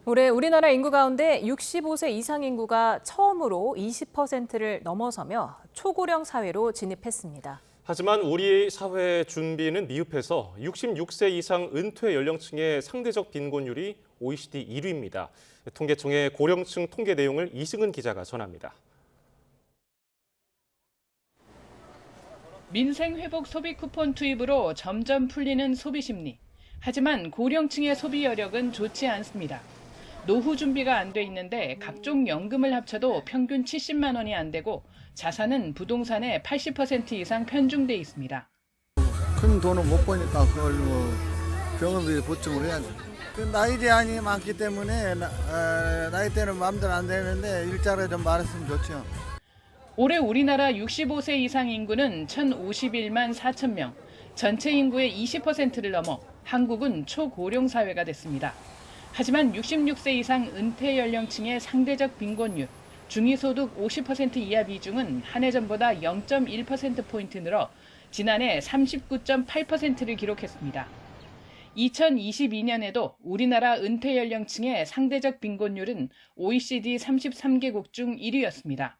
올해 우리나라 인구 가운데 65세 이상 인구가 처음으로 20%를 넘어서며 초고령 사회로 진입했습니다. 하지만 우리 사회 준비는 미흡해서 66세 이상 은퇴 연령층의 상대적 빈곤율이 OECD 1위입니다. 통계청의 고령층 통계 내용을 이승은 기자가 전합니다. 민생회복 소비 쿠폰 투입으로 점점 풀리는 소비 심리. 하지만 고령층의 소비 여력은 좋지 않습니다. 노후 준비가 안 돼 있는데 각종 연금을 합쳐도 평균 70만 원이 안 되고 자산은 부동산의 80% 이상 편중돼 있습니다. 큰 돈을 못 버니까 그걸 병원비에 보충을 해야죠. 그 나이 제한이 많기 때문에 나이 때는 마음대로 안 되는데 일자리를 좀 말했으면 좋죠. 올해 우리나라 65세 이상 인구는 1,051만 4천 명, 전체 인구의 20%를 넘어 한국은 초고령 사회가 됐습니다. 하지만 66세 이상 은퇴 연령층의 상대적 빈곤율, 중위소득 50% 이하 비중은 한 해 전보다 0.1%포인트 늘어 지난해 39.8%를 기록했습니다. 2022년에도 우리나라 은퇴 연령층의 상대적 빈곤율은 OECD 33개국 중 1위였습니다.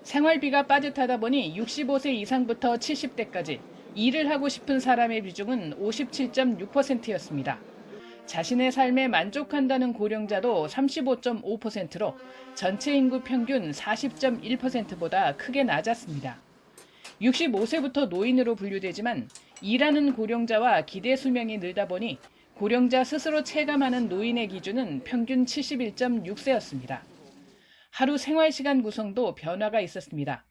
생활비가 빠듯하다 보니 65세 이상부터 70대까지 일을 하고 싶은 사람의 비중은 57.6%였습니다. 자신의 삶에 만족한다는 고령자도 35.5%로 전체 인구 평균 40.1%보다 크게 낮았습니다. 65세부터 노인으로 분류되지만 일하는 고령자와 기대 수명이 늘다 보니 고령자 스스로 체감하는 노인의 기준은 평균 71.6세였습니다. 하루 생활시간 구성도 변화가 있었습니다.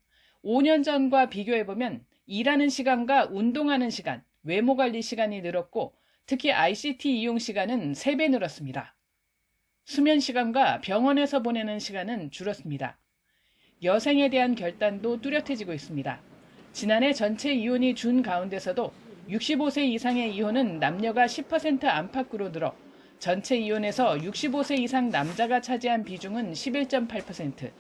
5년 전과 비교해보면 일하는 시간과 운동하는 시간, 외모관리 시간이 늘었고 특히 ICT 이용 시간은 3배 늘었습니다. 수면 시간과 병원에서 보내는 시간은 줄었습니다. 여생에 대한 결단도 뚜렷해지고 있습니다. 지난해 전체 이혼이 준 가운데서도 65세 이상의 이혼은 남녀가 10% 안팎으로 늘어 전체 이혼에서 65세 이상 남자가 차지한 비중은 11.8%,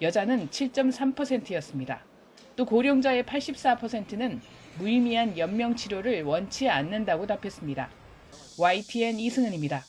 여자는 7.3%였습니다. 또 고령자의 84%는 무의미한 연명 치료를 원치 않는다고 답했습니다. YTN 이승은입니다.